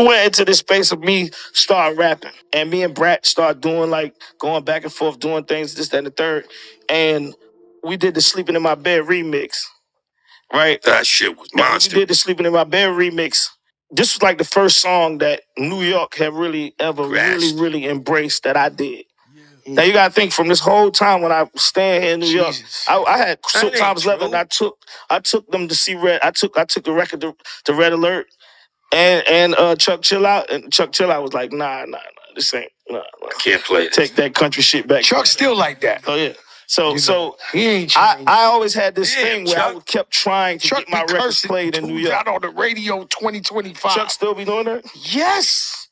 went into this space of me start rapping, and me and Brat start doing like going back and forth, doing things, this, that, and the third, and we did the "Sleeping in My Bed" remix, right? That shit was monster. We did the "Sleeping in My Bed" remix. This was like the first song that New York had really ever really embraced that I did. Now you gotta think, from this whole time when I was staying here in New York, I had sometimes left, and I took them to see Red. I took the record to Red Alert and Chuck Chill Out, and Chuck Chill Out was like, nah, this ain't, nah. I can't play this. Take that country shit back. Chuck still like that. Oh yeah. So he ain't changed. I always had this thing where I kept trying to get my records played in New York. Out on the radio 2025. Chuck still be doing that? Yes.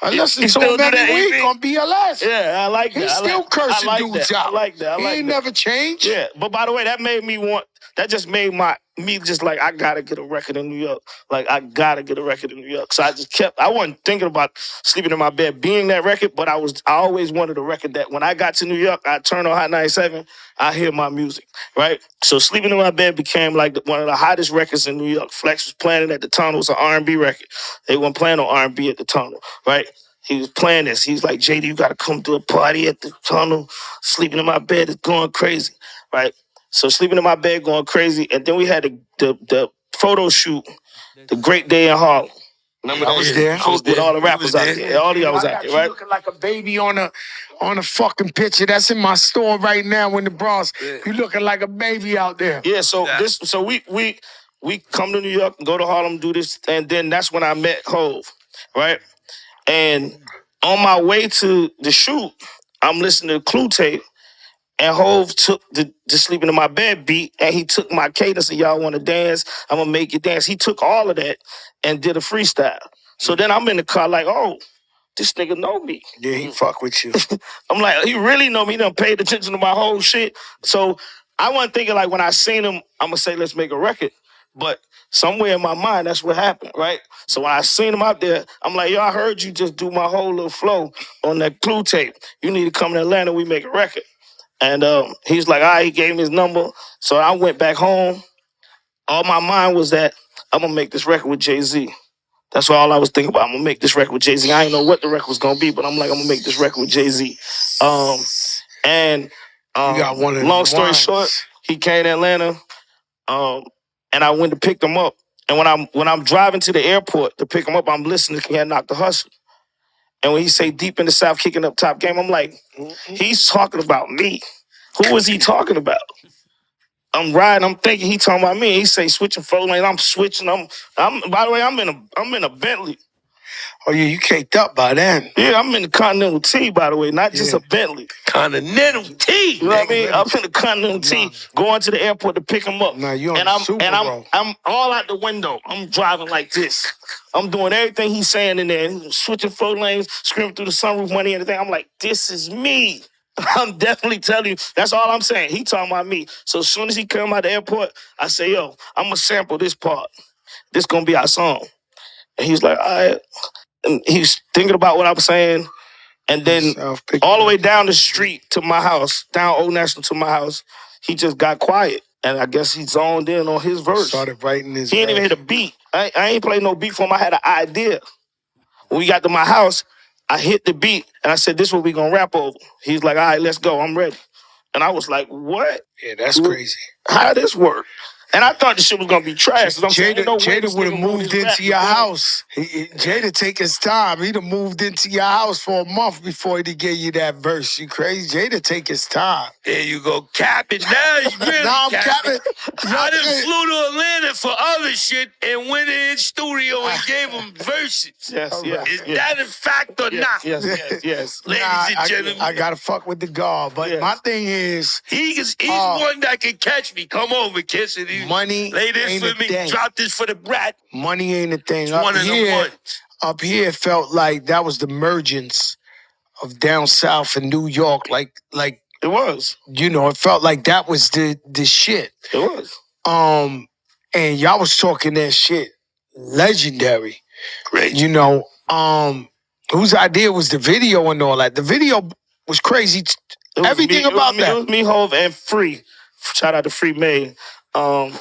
I listen to him every week on BLS. Yeah, I like that. He's still cursing dudes out. I like that. He ain't never changed. Yeah, but by the way, that just made me just like, I gotta get a record in New York. Like, I gotta get a record in New York. So I wasn't thinking about Sleeping in My Bed being that record, but I always wanted a record that when I got to New York, I turn on Hot 97, I hear my music, right? So Sleeping in My Bed became like one of the hottest records in New York. Flex was playing it at the Tunnel. It was an R&B record. They weren't playing on R&B at the Tunnel, right? He was playing this. He's like, JD, you got to come to a party at the Tunnel. Sleeping in My Bed is going crazy, right? So Sleeping in My Bed going crazy. And then we had the photo shoot, The Great Day in Harlem. Remember that? I was there. With all the rappers out there. All of y'all was out there, right? Looking like a baby on a fucking picture. That's in my store right now in the Bronx. Yeah. You looking like a baby out there. Yeah, so we come to New York and go to Harlem, do this, and then that's when I met Hov, right? And on my way to the shoot, I'm listening to the Clue tape, and Hov took the Sleeping in My Bed beat, and he took my cadence and y'all want to dance, I'm going to make you dance. He took all of that and did a freestyle. So then I'm in the car like, oh, this nigga know me. Yeah, he fuck with you. I'm like, he really know me. He done paid attention to my whole shit. So I wasn't thinking like when I seen him, I'm going to say, let's make a record. But somewhere in my mind, that's what happened, right? So when I seen him out there, I'm like, yo, I heard you just do my whole little flow on that Clue tape. You need to come to Atlanta, we make a record. And he's like, all right, he gave me his number. So I went back home. All my mind was that I'm going to make this record with Jay-Z. That's all I was thinking about. I'm going to make this record with Jay-Z. I didn't know what the record was going to be, but I'm like, I'm going to make this record with Jay-Z. Long story short, he came to Atlanta. And I went to pick him up. And when I'm driving to the airport to pick him up, I'm listening to Can't Knock the Hustle. And when he say deep in the South, kicking up top game, I'm like, he's talking about me. Who is he talking about? I'm riding, I'm thinking he talking about me. He say switching 4 lanes, I'm switching. By the way, I'm in a Bentley. Oh yeah, you caked up by then. Yeah, I'm in the Continental T, by the way, not just a Bentley. Continental T. You know what I mean? I'm in the Continental T, going to the airport to pick him up. Nah, you on the Super Bowl. I'm all out the window. I'm driving like this. I'm doing everything he's saying in there. He's switching 4 lanes, screaming through the sunroof, money and everything. I'm like, this is me. I'm definitely telling you. That's all I'm saying. He talking about me. So as soon as he come out the airport, I say, yo, I'm going to sample this part. This going to be our song. And he's like, all right. And he's thinking about what I'm saying. And then all the way down the street to my house, down Old National to my house, he just got quiet. And I guess he zoned in on his verse. Started writing his He ain't even hit a beat. I ain't played no beat for him. I had an idea. When we got to my house, I hit the beat, and I said, this is what we going to rap over. He's like, all right, let's go. I'm ready. And I was like, what? Yeah, that's crazy. How did this work? And I thought this shit was going to be trash. Jada would have moved into your house. Jada take his time. He'd have moved into your house for a month before he'd give you that verse. You crazy? Jada take his time. There you go, capping. Now you really now I'm capping. I done flew to Atlanta for other shit and went in studio and gave him verses. Yes. Is that a fact or not? Yes. Ladies and gentlemen. I got to fuck with the guard. But my thing is... He's one that can catch me. Come over, kiss it. Money lay this ain't for me. Thing. Drop this for the brat. Money ain't a thing. It's one of the ones. Up here, it felt like that was the mergence of down south in New York. Like it was. You know, it felt like that was the shit. It was. And y'all was talking that shit legendary. Great. You know, whose idea was the video and all that? The video was crazy. Everything about that. It was me, Hov, and Free. Shout out to Free May. We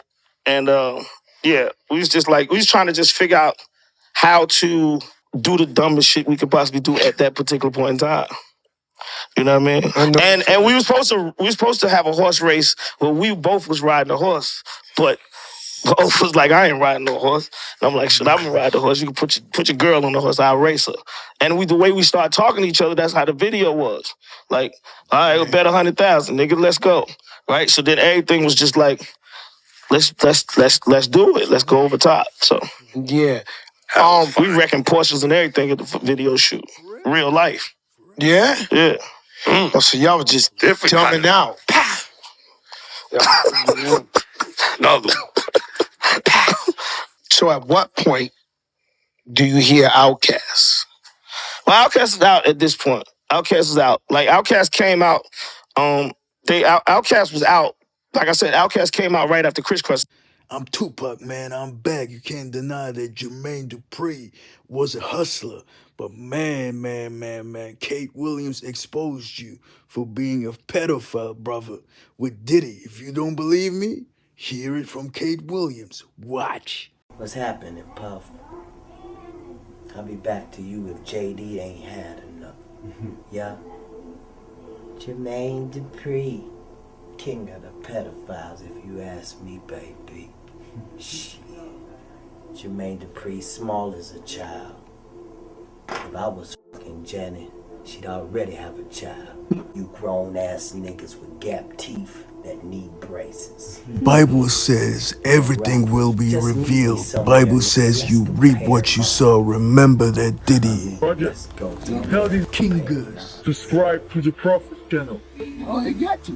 was just like, we was trying to just figure out how to do the dumbest shit we could possibly do at that particular point in time. You know what I mean? I know. And we were supposed to have a horse race where we both was riding a horse, but both was like, I ain't riding no horse. And I'm like, shit, I'm gonna ride the horse. You can put your girl on the horse, I'll race her. And the way we start talking to each other, that's how the video was. Like, all right, we'll bet 100,000, nigga, let's go. Right? So then everything was just like, let's do it. Let's go over top. So Yeah. we wrecking Porsches and everything at the video shoot. Real life. Yeah? Yeah. Oh, so y'all was just dumbing out. No. So at what point do you hear Outkast? Well, Outkast is out at this point. Outkast is out. Like, Outkast came out. Outkast was out. Like I said, Outkast came out right after Chris Cross. I'm Tupac, man. I'm back. You can't deny that Jermaine Dupri was a hustler. But man, Kate Williams exposed you for being a pedophile, brother, with Diddy. If you don't believe me, hear it from Kate Williams. Watch. What's happening, Puff? I'll be back to you if JD ain't had enough. Yeah? Jermaine Dupri, king of the pedophiles, if you ask me, baby. Shit. Jermaine Dupri, small as a child. If I was fucking Janet, she'd already have a child. You grown-ass niggas with gap teeth that need braces. Bible says everything will be revealed. Bible says you reap what you sow. Remember that Diddy. Let's go. King Goods. Subscribe to the Prophet channel. Oh, they got you.